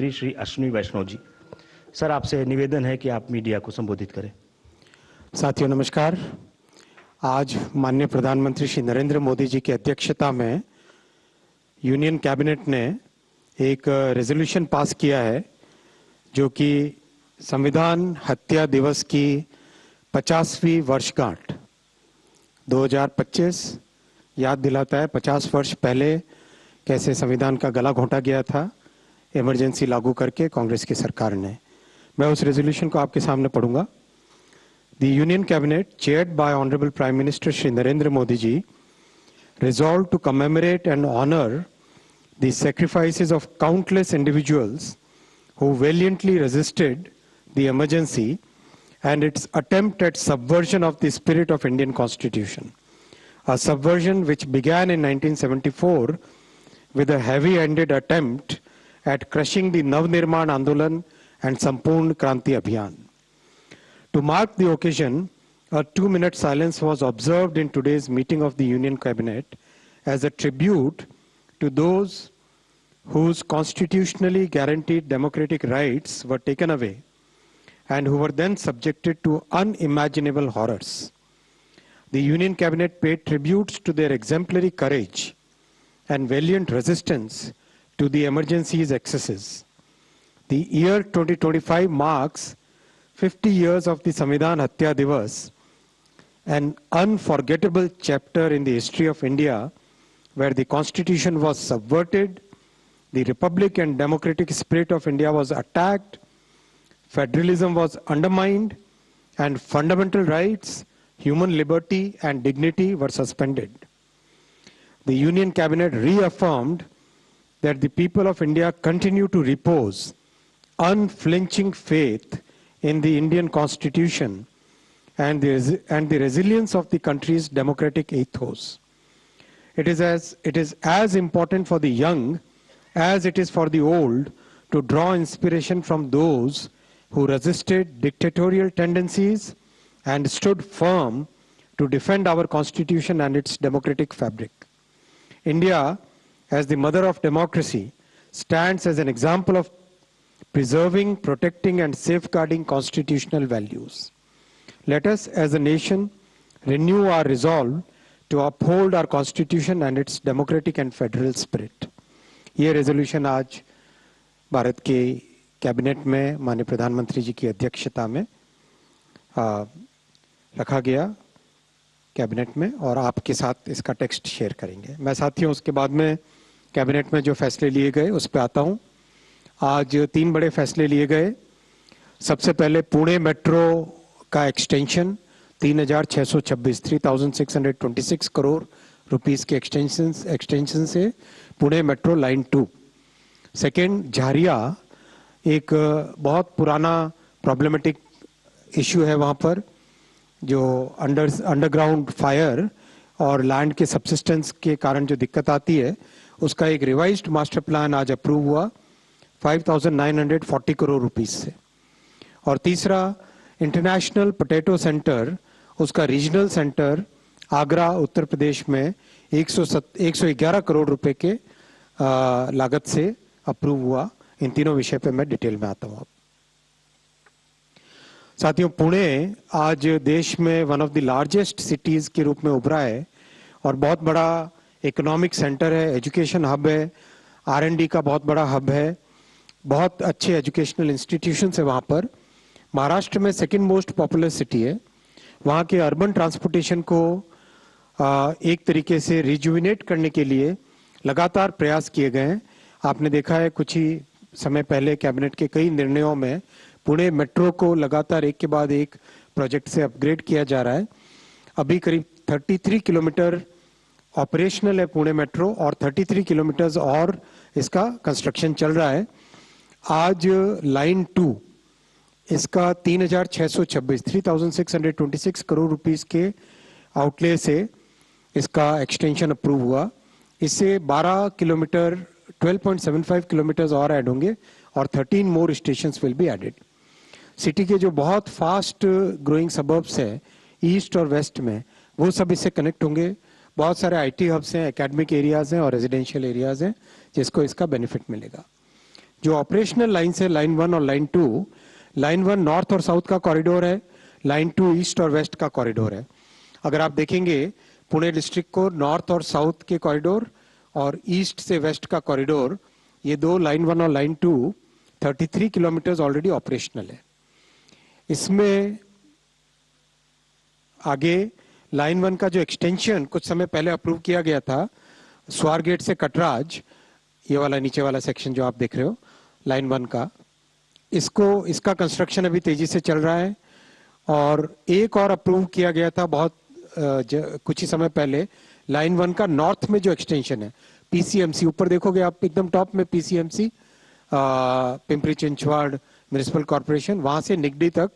मंत्री श्री अश्विनी वैष्णव जी। सर, आपसे निवेदन है कि आप मीडिया को संबोधित करें। साथियों नमस्कार। आज माननीय प्रधानमंत्री श्री नरेंद्र मोदी जी की अध्यक्षता में यूनियन कैबिनेट ने एक रेजोल्यूशन पास किया है जो कि संविधान हत्या दिवस की 50वीं वर्षगांठ 2025 याद दिलाता है। 50 वर्ष पहले कैसे संविधान का गला घोंटा गया था इमरजेंसी लागू करके कांग्रेस की सरकार ने। मैं उस रेजोल्यूशन को आपके सामने पढ़ूंगा। The Union Cabinet, chaired by Honorable Prime Minister Shri Narendra Modi ji, resolved to commemorate and honor the sacrifices of countless individuals who valiantly resisted the emergency and its attempt at subversion of the spirit of Indian Constitution. A subversion which began in 1974 with a heavy-handed attempt at crushing the Navnirman Andolan and Sampurna Kranti Abhiyan. To mark the occasion, a 2-minute silence was observed in today's meeting of the Union Cabinet as a tribute to those whose constitutionally guaranteed democratic rights were taken away and who were then subjected to unimaginable horrors. The Union Cabinet paid tributes to their exemplary courage and valiant resistance to the emergency's excesses. The year 2025 marks 50 years of the Samvidhan Hatya Divas, an unforgettable chapter in the history of India where the constitution was subverted, the republic and democratic spirit of India was attacked, federalism was undermined, and fundamental rights, human liberty and dignity were suspended. The Union Cabinet reaffirmed that the people of India continue to repose unflinching faith in the Indian Constitution and the resilience of the country's democratic ethos. It is as important for the young as it is for the old to draw inspiration from those who resisted dictatorial tendencies and stood firm to defend our Constitution and its democratic fabric. India, as the mother of democracy, stands as an example of preserving, protecting, and safeguarding constitutional values. Let us, as a nation, renew our resolve to uphold our Constitution and its democratic and federal spirit. ये resolution आज भारत के cabinet में माननीय प्रधानमंत्री जी की अध्यक्षता में रखा गया कैबिनेट में और आपके साथ इसका टेक्स्ट शेयर करेंगे। मैं साथियों उसके बाद में कैबिनेट में जो फैसले लिए गए उस पर आता हूँ। आज 3 बड़े फैसले लिए गए। सबसे पहले पुणे मेट्रो का एक्सटेंशन 3626 करोड़ रुपीस के एक्सटेंशन से पुणे मेट्रो लाइन 2। सेकेंड, झारिया एक बहुत पुराना प्रॉब्लमेटिक इशू है वहाँ पर, जो अंडरग्राउंड फायर और लैंड के सबसिस्टेंस के कारण जो दिक्कत आती है, उसका एक रिवाइज्ड मास्टर प्लान आज अप्रूव हुआ 5,940 करोड़ रुपीस से। और तीसरा, इंटरनेशनल पोटैटो सेंटर, उसका रीजनल सेंटर आगरा उत्तर प्रदेश में 111 करोड़ रुपए के लागत से अप्रूव हुआ। इन तीनों विषय पे मैं डिटेल में आता हूँ। साथियों, पुणे आज देश में one of the largest cities के रूप में उभरा है और बहुत बड़ा इकोनॉमिक सेंटर है, एजुकेशन हब है, R&D का बहुत बड़ा हब है, बहुत अच्छे एजुकेशनल इंस्टीट्यूशन है वहाँ पर। महाराष्ट्र में सेकंड मोस्ट पॉपुलर सिटी है। वहाँ के अर्बन ट्रांसपोर्टेशन को एक तरीके से रिजुविनेट करने के लिए लगातार प्रयास किए गए हैं। आपने देखा है कुछ ही समय पहले कैबिनेट के कई निर्णयों में पुणे मेट्रो को लगातार एक के बाद एक प्रोजेक्ट से अपग्रेड किया जा रहा है। अभी करीब 33 किलोमीटर ऑपरेशनल है पुणे मेट्रो और 33 किलोमीटर और इसका कंस्ट्रक्शन चल रहा है। आज लाइन 2 इसका 3626 करोड़ रुपीस के आउटले से इसका एक्सटेंशन अप्रूव हुआ। इससे 12 किलोमीटर 12.75 किलोमीटर और ऐड होंगे और 13 more stations will be added. City के जो बहुत फास्ट ग्रोइंग सबर्ब्स हैं ईस्ट और वेस्ट में, वो सब इससे कनेक्ट होंगे। बहुत सारे IT हब्स हैं, एकेडमिक एरियाज हैं और रेजिडेंशियल एरियाज हैं जिसको इसका बेनिफिट मिलेगा। जो ऑपरेशनल लाइन्स है लाइन 1 और लाइन 2, लाइन 1 नॉर्थ और साउथ का कॉरिडोर है, लाइन 2 ईस्ट और वेस्ट का कॉरिडोर है। अगर आप देखेंगे पुणे डिस्ट्रिक्ट को नॉर्थ और साउथ के कॉरिडोर और ईस्ट से वेस्ट का कॉरिडोर, ये दो लाइन 1 और लाइन 2 33 किलोमीटर ऑलरेडी ऑपरेशनल है। इसमें आगे लाइन 1 का जो एक्सटेंशन कुछ समय पहले अप्रूव किया गया था स्वारगेट से कटराज, ये वाला नीचे वाला सेक्शन जो आप देख रहे हो लाइन 1 का, इसका कंस्ट्रक्शन अभी तेजी से चल रहा है। और एक और अप्रूव किया गया था कुछ ही समय पहले लाइन 1 का नॉर्थ में जो एक्सटेंशन है पीसीएमसी, ऊपर देखोगे आप एकदम टॉप में PCMC Pimpri Chinchwad municipal corporation, वहां से निगडी तक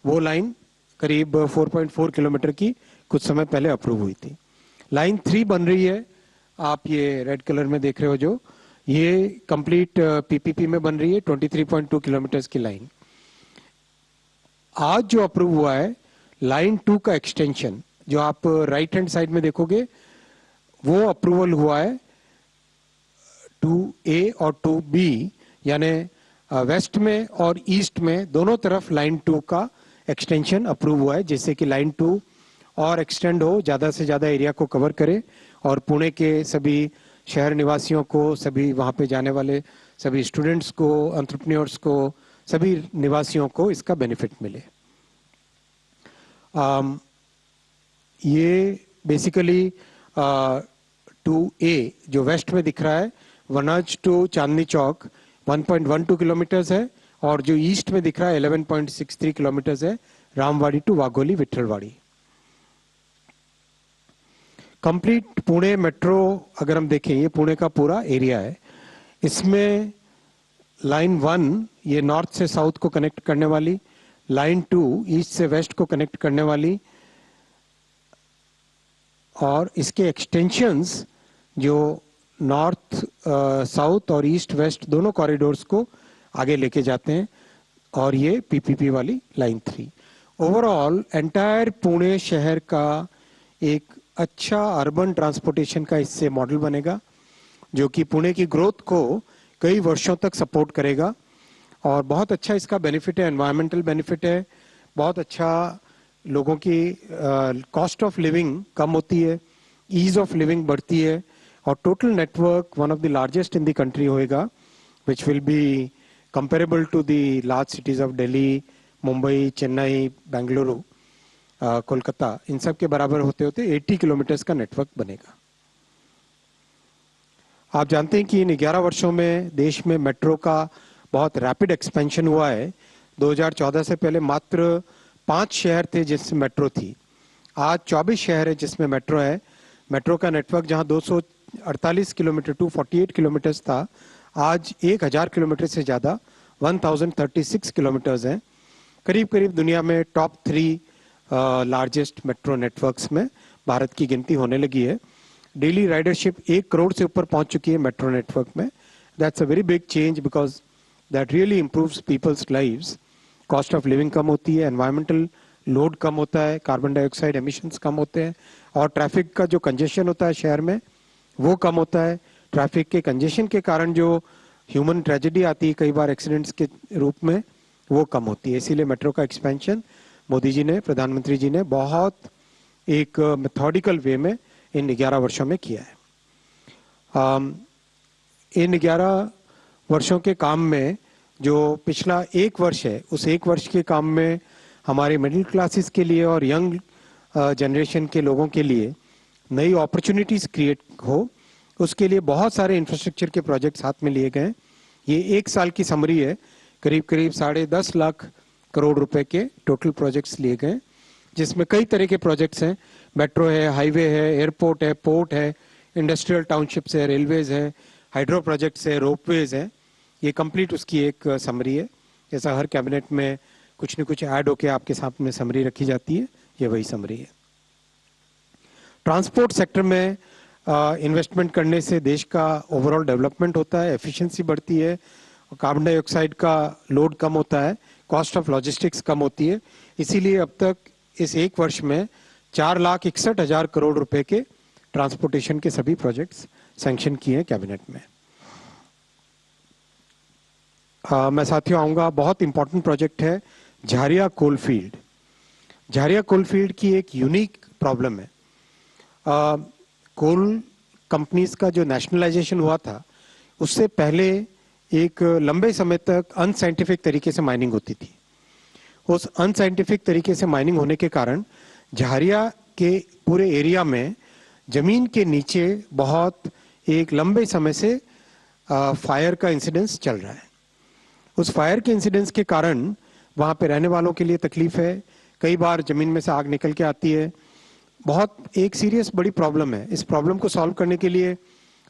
वो लाइन करीब 4.4 किलोमीटर की कुछ समय पहले अप्रूव हुई थी। लाइन 3 बन रही है, आप ये रेड कलर में देख रहे हो जो, ये कंप्लीट पीपीपी में बन रही है 23.2 किलोमीटर की लाइन। आज जो अप्रूव हुआ है लाइन 2 का एक्सटेंशन, जो आप राइट हैंड साइड में देखोगे वो अप्रूवल हुआ है 2A और 2B, यानी वेस्ट में और ईस्ट में दोनों तरफ लाइन 2 का एक्सटेंशन अप्रूव हुआ है, जिससे कि लाइन 2 और एक्सटेंड हो, ज़्यादा से ज़्यादा एरिया को कवर करे और पुणे के सभी शहर निवासियों को, सभी वहाँ पे जाने वाले सभी स्टूडेंट्स को, एंटरप्रेन्योर्स को, सभी निवासियों को इसका बेनिफिट मिले। ये बेसिकली 2A जो वेस्ट में दिख रहा है वनाज टू चांदनी चौक 1.12 किलोमीटर्स है, और जो ईस्ट में दिख रहा है 11.63 किलोमीटर्स है Ramwadi to Wagholi Vithalwadi. Complete Pune metro अगर हम देखें, ये पुणे का पूरा एरिया है। इसमें लाइन 1 ये नॉर्थ से साउथ को कनेक्ट करने वाली, लाइन 2 ईस्ट से वेस्ट को कनेक्ट करने वाली, और इसके एक्सटेंशंस जो नॉर्थ साउथ और ईस्ट वेस्ट दोनों कॉरिडोर्स को आगे लेके जाते हैं, और ये पीपीपी वाली लाइन 3। ओवरऑल एंटायर पुणे शहर का एक अच्छा अर्बन ट्रांसपोर्टेशन का इससे मॉडल बनेगा, जो कि पुणे की ग्रोथ को कई वर्षों तक सपोर्ट करेगा। और बहुत अच्छा इसका बेनिफिट है, एनवायरमेंटल बेनिफिट है, बहुत अच्छा लोगों की कॉस्ट ऑफ लिविंग कम होती है, ईज ऑफ लिविंग बढ़ती है, और total network one of the largest in the country होएगा, which will be comparable to the large cities of Delhi, Mumbai, Chennai, Bengaluru, Kolkata, इन सब के बराबर होते होते 80 किलोमीटर्स का नेटवर्क बनेगा। आप जानते हैं कि इन 11 वर्षों में देश में मेट्रो का बहुत रैपिड एक्सपेंशन हुआ है। 2014 से पहले मात्र 5 शहर थे जिसमें मेट्रो थी, आज 24 शहर है जिसमें मेट्रो है। मेट्रो का नेटवर्क जहां 248 किलोमीटर 248 किलोमीटर था, आज 1000 किलोमीटर से ज़्यादा 1036 किलोमीटर्स हैं। करीब करीब दुनिया में टॉप 3 लार्जेस्ट मेट्रो नेटवर्क्स में भारत की गिनती होने लगी है। डेली राइडरशिप 1 करोड़ से ऊपर पहुंच चुकी है मेट्रो नेटवर्क में। That's a very big change because that really improves people's lives. Cost of living कम होती है, एनवायरमेंटल लोड कम होता है, कार्बन डाइऑक्साइड एमिशंस कम होते हैं, और ट्रैफिक का जो कंजेशन होता है शहर में वो कम होता है। ट्रैफिक के कंजेशन के कारण जो ह्यूमन ट्रेजेडी आती है कई बार एक्सीडेंट्स के रूप में, वो कम होती है। इसीलिए मेट्रो का एक्सपेंशन मोदी जी ने, प्रधानमंत्री जी ने बहुत एक मेथोडिकल वे में इन 11 वर्षों में किया है। इन 11 वर्षों के काम में जो पिछला 1 वर्ष है, उस 1 वर्ष के काम में हमारे मिडिल क्लासेस के लिए और यंग जनरेशन के लोगों के लिए नई अपॉर्चुनिटीज क्रिएट हो, उसके लिए बहुत सारे इंफ्रास्ट्रक्चर के प्रोजेक्ट्स हाथ में लिए गए। ये 1 साल की समरी है, करीब करीब 10.5 लाख करोड़ रुपए के टोटल प्रोजेक्ट्स लिए गए, जिसमें कई तरह के प्रोजेक्ट्स हैं। मेट्रो है, हाईवे है, एयरपोर्ट है, पोर्ट है, इंडस्ट्रियल टाउनशिप्स है, रेलवेज है, हाइड्रो प्रोजेक्ट्स है, रोपवेज है। ये कंप्लीट उसकी एक समरी है। जैसा हर कैबिनेट में कुछ न कुछ ऐड होके आपके सामने समरी रखी जाती है, ये वही समरी है। ट्रांसपोर्ट सेक्टर में इन्वेस्टमेंट करने से देश का ओवरऑल डेवलपमेंट होता है, एफिशिएंसी बढ़ती है, कार्बन डाइऑक्साइड का लोड कम होता है, कॉस्ट ऑफ लॉजिस्टिक्स कम होती है। इसीलिए अब तक इस 1 वर्ष में 4,61,000 करोड़ रुपए के ट्रांसपोर्टेशन के सभी प्रोजेक्ट्स सैंक्शन किए हैं कैबिनेट में। मैं साथियों आऊँगा, बहुत इंपॉर्टेंट प्रोजेक्ट है झारिया कोल फील्ड। झारिया कोल फील्ड की एक यूनिक प्रॉब्लम है। कोल कंपनीज का जो नेशनलाइजेशन हुआ था उससे पहले एक लंबे समय तक अनसाइंटिफिक तरीके से माइनिंग होती थी। उस अनसाइंटिफिक तरीके से माइनिंग होने के कारण झारिया के पूरे एरिया में जमीन के नीचे बहुत एक लंबे समय से फायर का इंसिडेंस चल रहा है। उस फायर के इंसिडेंस के कारण वहाँ पे रहने वालों के लिए तकलीफ है। कई बार जमीन में से आग निकल के आती है। बहुत एक सीरियस बड़ी प्रॉब्लम है। इस प्रॉब्लम को सॉल्व करने के लिए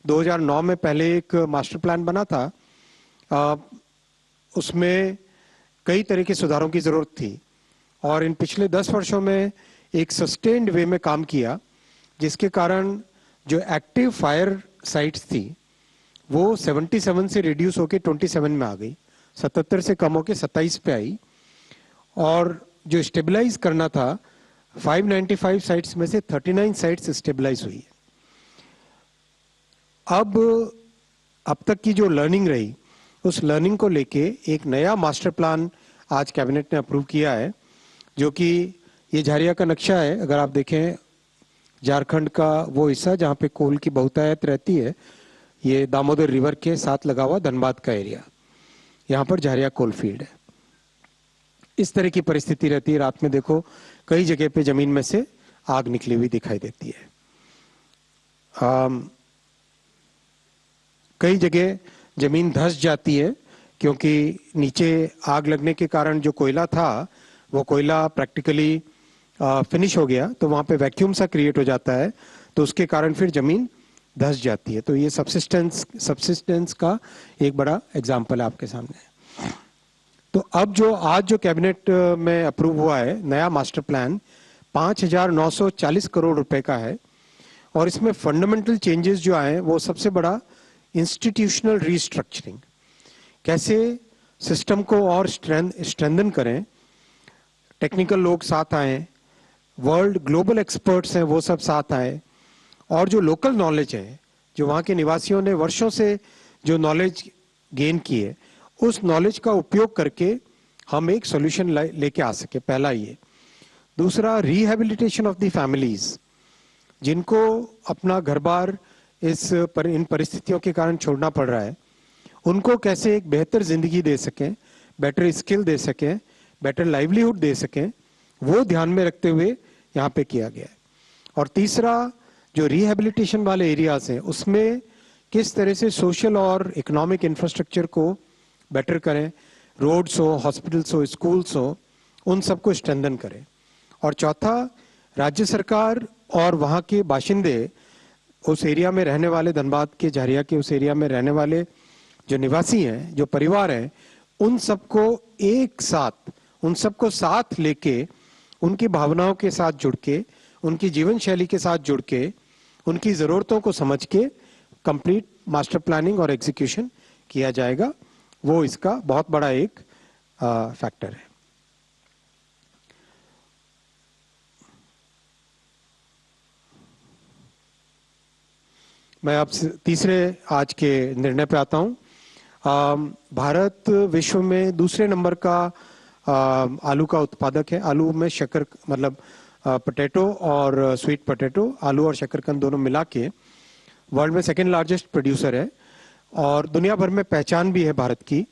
2009 में पहले एक मास्टर प्लान बना था। उसमें कई तरह के सुधारों की जरूरत थी और इन पिछले 10 वर्षों में एक सस्टेन्ड वे में काम किया, जिसके कारण जो एक्टिव फायर साइट्स थी वो 77 से रिड्यूस होकर 27 में आ गई, 77 से कम होकर 27 पे आई। और जो स्टेबलाइज करना था 595 साइट्स में से 39 साइट्स स्टेबलाइज हुई है। अब तक की जो लर्निंग रही, उस लर्निंग को लेके एक नया मास्टर प्लान आज कैबिनेट ने अप्रूव किया है, जो कि ये झारिया का नक्शा है। अगर आप देखें झारखंड का वो हिस्सा जहाँ पे कोल की बहुतायत रहती है, ये दामोदर रिवर के साथ लगा हुआ धनबाद का एरिया, यहाँ पर झारिया कोल फील्ड है। इस तरह की परिस्थिति रहती है। रात में देखो कई जगह पे जमीन में से आग निकली हुई दिखाई देती है। कई जगह जमीन धंस जाती है क्योंकि नीचे आग लगने के कारण जो कोयला था वो कोयला प्रैक्टिकली फिनिश हो गया, तो वहाँ पे वैक्यूम सा क्रिएट हो जाता है, तो उसके कारण फिर जमीन धंस जाती है। तो ये सब्सिस्टेंस का एक बड़ा एग्जाम्पल है आपके सामने। तो अब आज जो कैबिनेट में अप्रूव हुआ है नया मास्टर प्लान 5,940 करोड़ रुपए का है और इसमें फंडामेंटल चेंजेस जो आए वो सबसे बड़ा इंस्टीट्यूशनल रीस्ट्रक्चरिंग, कैसे सिस्टम को और स्ट्रेंथन करें, टेक्निकल लोग साथ आए, वर्ल्ड ग्लोबल एक्सपर्ट्स हैं वो सब साथ आए, और जो लोकल नॉलेज है, जो वहाँ के निवासियों ने वर्षों से जो नॉलेज गेन की है, उस नॉलेज का उपयोग करके हम एक सॉल्यूशन लेके आ सके। पहला ये। दूसरा, रिहैबिलिटेशन ऑफ द फैमिलीज, जिनको अपना घर बार इन परिस्थितियों के कारण छोड़ना पड़ रहा है, उनको कैसे एक बेहतर जिंदगी दे सकें, बेटर स्किल दे सकें, बेटर लाइवलीहुड दे सकें, वो ध्यान में रखते हुए यहाँ पे किया गया है। और तीसरा, जो रिहैबिलिटेशन वाले एरियाज हैं उसमें किस तरह से सोशल और इकोनॉमिक इंफ्रास्ट्रक्चर को बेटर करें, रोड्स हो, हॉस्पिटल्स हो, स्कूल्स हो, उन सबको स्ट्रेंथन करें। और चौथा, राज्य सरकार और वहाँ के बाशिंदे, उस एरिया में रहने वाले, धनबाद के झारिया के उस एरिया में रहने वाले जो निवासी हैं, जो परिवार हैं, उन सबको एक साथ, उन सबको साथ लेके, उनकी भावनाओं के साथ जुड़ के, उनकी जीवन शैली के साथ जुड़ के, उनकी ज़रूरतों को समझ के कंप्लीट मास्टर प्लानिंग और एग्जीक्यूशन किया जाएगा। वो इसका बहुत बड़ा एक फैक्टर है। मैं अब तीसरे आज के निर्णय पे आता हूँ। भारत विश्व में दूसरे नंबर का आलू का उत्पादक है। आलू में शक्कर, मतलब पोटैटो और स्वीट पोटैटो, आलू और शक्करकंद दोनों मिला के वर्ल्ड में सेकेंड लार्जेस्ट प्रोड्यूसर है और दुनिया भर में पहचान भी है भारत की।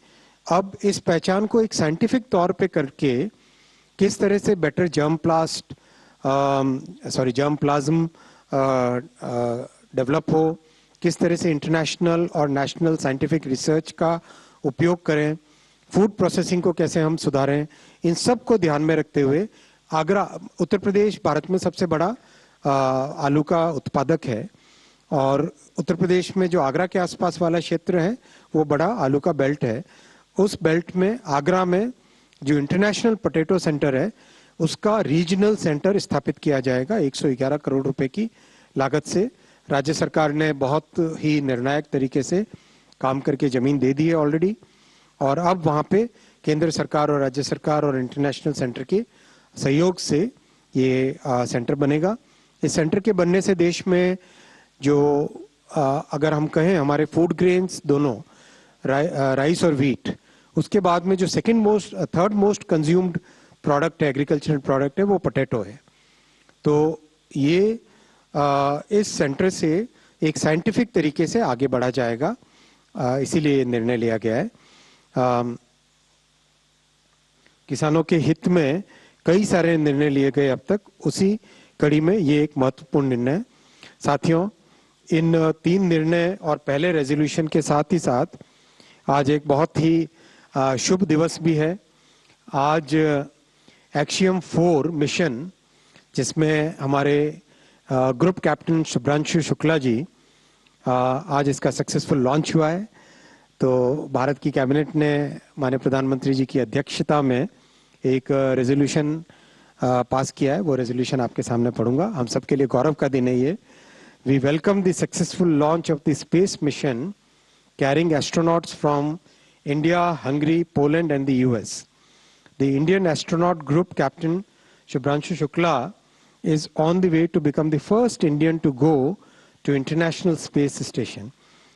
अब इस पहचान को एक साइंटिफिक तौर पे करके किस तरह से बेटर जर्म प्लाज्म डेवलप हो, किस तरह से इंटरनेशनल और नेशनल साइंटिफिक रिसर्च का उपयोग करें, फूड प्रोसेसिंग को कैसे हम सुधारें, इन सब को ध्यान में रखते हुए आगरा, उत्तर प्रदेश भारत में सबसे बड़ा आलू का उत्पादक है और उत्तर प्रदेश में जो आगरा के आसपास वाला क्षेत्र है वो बड़ा आलू का बेल्ट है। उस बेल्ट में आगरा में जो इंटरनेशनल पोटैटो सेंटर है उसका रीजनल सेंटर स्थापित किया जाएगा 111 करोड़ रुपए की लागत से। राज्य सरकार ने बहुत ही निर्णायक तरीके से काम करके जमीन दे दी है ऑलरेडी और अब वहाँ पे केंद्र सरकार और राज्य सरकार और इंटरनेशनल सेंटर के सहयोग से ये सेंटर बनेगा। इस सेंटर के बनने से देश में जो अगर हम कहें हमारे फूड ग्रेन्स दोनों राइस और व्हीट उसके बाद में जो थर्ड मोस्ट कंज्यूम्ड प्रोडक्ट है, एग्रीकल्चरल प्रोडक्ट है, वो पोटैटो है। तो ये इस सेंटर से एक साइंटिफिक तरीके से आगे बढ़ा जाएगा, इसीलिए ये निर्णय लिया गया है। किसानों के हित में कई सारे निर्णय लिए गए अब तक, उसी कड़ी में ये एक महत्वपूर्ण निर्णय है। साथियों, इन 3 निर्णय और पहले रेजोल्यूशन के साथ ही साथ आज एक बहुत ही शुभ दिवस भी है। आज एक्शियम 4 मिशन, जिसमें हमारे ग्रुप कैप्टन शुभ्रांशु शुक्ला जी, आज इसका सक्सेसफुल लॉन्च हुआ है। तो भारत की कैबिनेट ने माननीय प्रधानमंत्री जी की अध्यक्षता में एक रेजोल्यूशन पास किया है। वो रेजोल्यूशन आपके सामने पढ़ूंगा। हम सबके लिए गौरव का दिन है ये। We welcome the successful launch of the space mission carrying astronauts from India, Hungary, Poland and the US. The Indian astronaut group captain Shubhranshu Shukla is on the way to become the first Indian to go to International Space Station.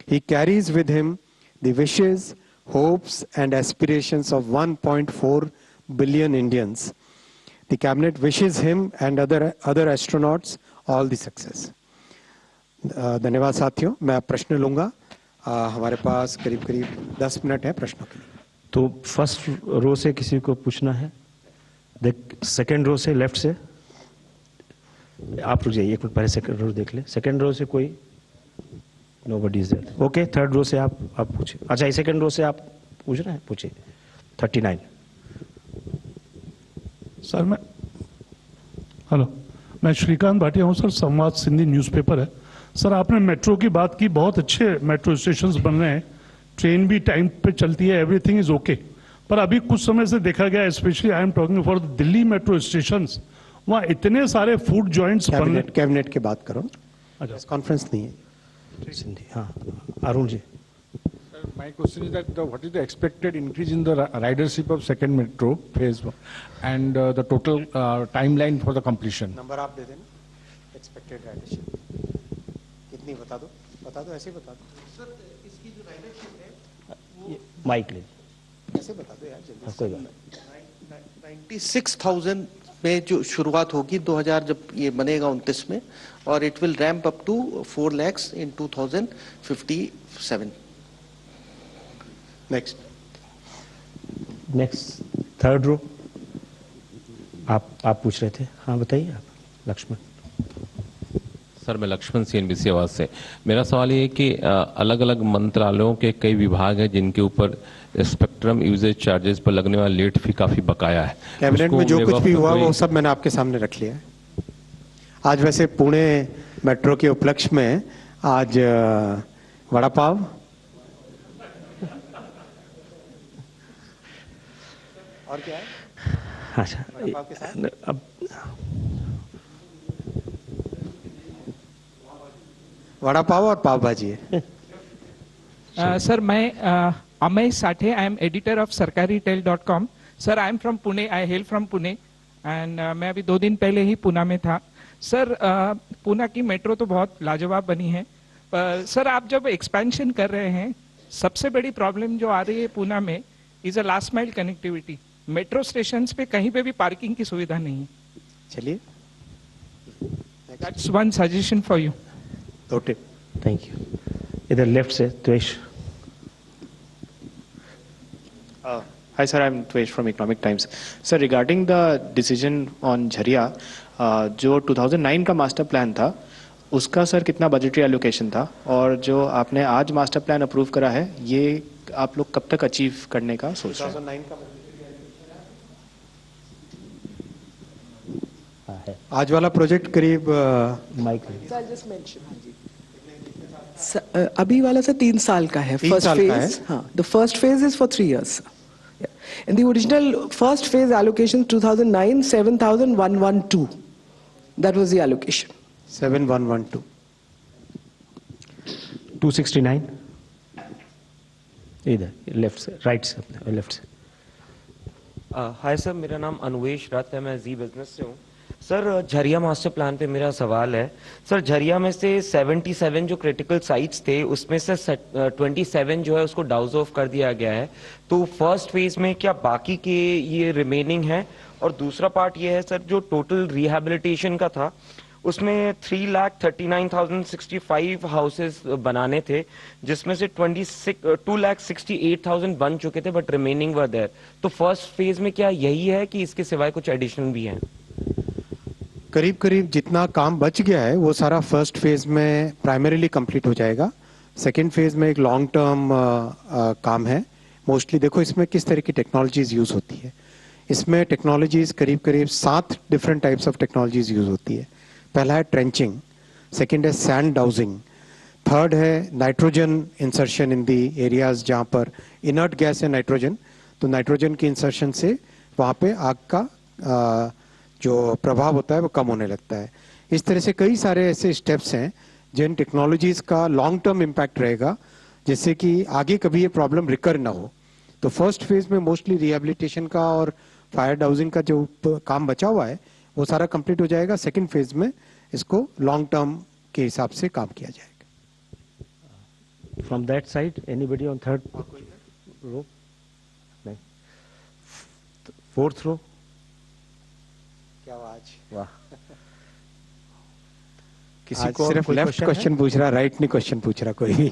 He carries with him the wishes, hopes and aspirations of 1.4 billion Indians. The cabinet wishes him and other astronauts all the success. धन्यवाद साथियों। मैं प्रश्न लूंगा। हमारे पास करीब 10 minute है प्रश्नों के लिए। तो फर्स्ट रो से किसी को पूछना है? सेकेंड रो से, लेफ्ट से आप रुक जाइए, एक मिनट पहले सेकेंड रो देख ले। सेकेंड रो से कोई? Nobody is there. Okay, third row से आप पूछिए। अच्छा, सेकेंड रो से आप पूछ रहे हैं, पूछिए। 39। सर हेलो, मैं श्रीकांत भाटिया हूँ सर, संवाद सिंधी न्यूज़पेपर है। सर, आपने मेट्रो की बात की, बहुत अच्छे मेट्रो स्टेशंस बन रहे हैं, ट्रेन भी टाइम पे चलती है, एवरीथिंग इज ओके। पर अभी कुछ समय से देखा गया, specially I am talking for Delhi metro stations, वहाँ इतने सारे फूड जॉइंट्स बन रहे। कैबिनेट की बात करो, अच्छा, कॉन्फ्रेंस नहीं है। सिंधी, हाँ, Arun ji. My question is that what is the expected increase in the ridership of second metro phase and the total timeline for the completion? Number आप दे देना। एक्सपेक्टेड राइडरशिप कितनी बता दो, ऐसे ही बता दो। सर, इसकी जो राइडरशिप है माइक ले, ऐसे बता दो यार जल्दी। कोई बात। 96,000 में जो शुरुआत होगी 2000 जब ये बनेगा 29 में, और it will ramp up to 4 lakhs in 2057। Next third row आप पूछ रहे थे। हाँ बताइए आप, लक्ष्मण। सर, मैं लक्ष्मण, CNBC आवाज से। मेरा सवाल ये है कि अलग अलग मंत्रालयों के कई विभाग हैं जिनके ऊपर स्पेक्ट्रम यूजेज चार्जेस पर लगने वाला लेट फी काफी बकाया है। कैबिनेट में जो कुछ भी हुआ वो सब मैंने आपके सामने रख लिया है। आज वैसे पुणे मेट्रो के उपलक्ष्य में आज वड़ा पाव और क्या है? अच्छा, अब वड़ा पाव और पाव भाजी है। सर, मैं Amey Sathe, I am editor of sarkaritel.com। Sir, I am from Pune, I hail from Pune and मैं अभी 2 दिन पहले ही पुणे में था। सर, पुणे की मेट्रो तो बहुत लाजवाब बनी है, पर सर आप जब एक्सपेंशन कर रहे हैं, सबसे बड़ी प्रॉब्लम जो आ रही है पुणे में is a last mile connectivity. Metro station पे कहीं पे भी पार्किंग की सुविधा नहीं है। चलिए, that's one suggestion for you. Thank you. इधर लेफ्ट से त्वेश। Hi sir, I'm Tvesh from Economic Times. Sir, regarding the decision on Jharia, जो 2009 का मास्टर प्लान था उसका सर कितना बजटरी एलोकेशन था, और जो आपने आज मास्टर प्लान अप्रूव करा है ये आप लोग कब तक अचीव करने का सोच रहे हैं? 2009 का आज वाला प्रोजेक्ट करीब अभी वाला सर 3 साल का है। फर्स्ट फेज, हाँ, the first phase is for 3 years। In the original first phase allocation 2009 7,112, that was the allocation। 7112 269 इधर लेफ्ट से, राइट से, लेफ्ट से। हाय सर, मेरा नाम अनुवेश रथ है, मैं जी बिजनेस से हूँ। सर झरिया मास्टर प्लान पे मेरा सवाल है। सर झरिया में से 77 जो क्रिटिकल साइट्स थे उसमें से 27 जो है उसको डाउज ऑफ कर दिया गया है, तो फर्स्ट फेज में क्या बाकी के ये रिमेनिंग है? और दूसरा पार्ट ये है सर, जो टोटल रिहैबिलिटेशन का था उसमें 3,39,065 हाउसेस बनाने थे, जिसमें से 2,68,000 बन चुके थे बट रिमेनिंग वर देयर। तो फर्स्ट फेज में क्या यही है कि इसके सिवाय कुछ एडिशनल भी हैं? करीब करीब जितना काम बच गया है वो सारा फर्स्ट फेज में प्राइमरीली कंप्लीट हो जाएगा। सेकेंड फेज में एक लॉन्ग टर्म काम है। मोस्टली देखो इसमें किस तरह की टेक्नोलॉजीज यूज होती है। इसमें टेक्नोलॉजीज करीब करीब 7 different types of technologies use होती है। पहला है ट्रेंचिंग, सेकेंड है सैंड डाउजिंग, थर्ड है नाइट्रोजन इंसर्शन इन दी एरियाज जहाँ पर इनर्ट गैस है नाइट्रोजन, तो नाइट्रोजन की इंसर्शन से वहाँ पे आग का जो प्रभाव होता है वो कम होने लगता है। इस तरह से कई सारे ऐसे स्टेप्स हैं जिन टेक्नोलॉजीज का लॉन्ग टर्म इम्पैक्ट रहेगा, जिससे कि आगे कभी ये प्रॉब्लम रिकर ना हो। तो फर्स्ट फेज में मोस्टली रिहेबिलिटेशन का और फायर डाउजिंग का जो काम बचा हुआ है वो सारा कंप्लीट हो जाएगा। सेकेंड फेज में इसको लॉन्ग टर्म के हिसाब से काम किया जाएगा। From that side anybody on third row? नहीं, फोर्थ रो? क्या आवाज? वाह, किसी को सिर्फ लेफ्ट क्वेश्चन पूछ रहा, राइट नहीं क्वेश्चन पूछ रहा कोई भी।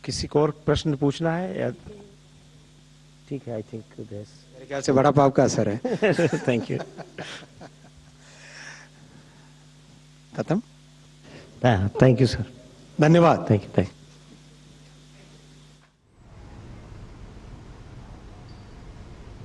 किसी को और प्रश्न पूछना है या? ठीक है, आई थिंक मेरे ख्याल से बड़ा पाव का असर है। Thank you. खत्म? थैंक यू सर, धन्यवाद। Thank you.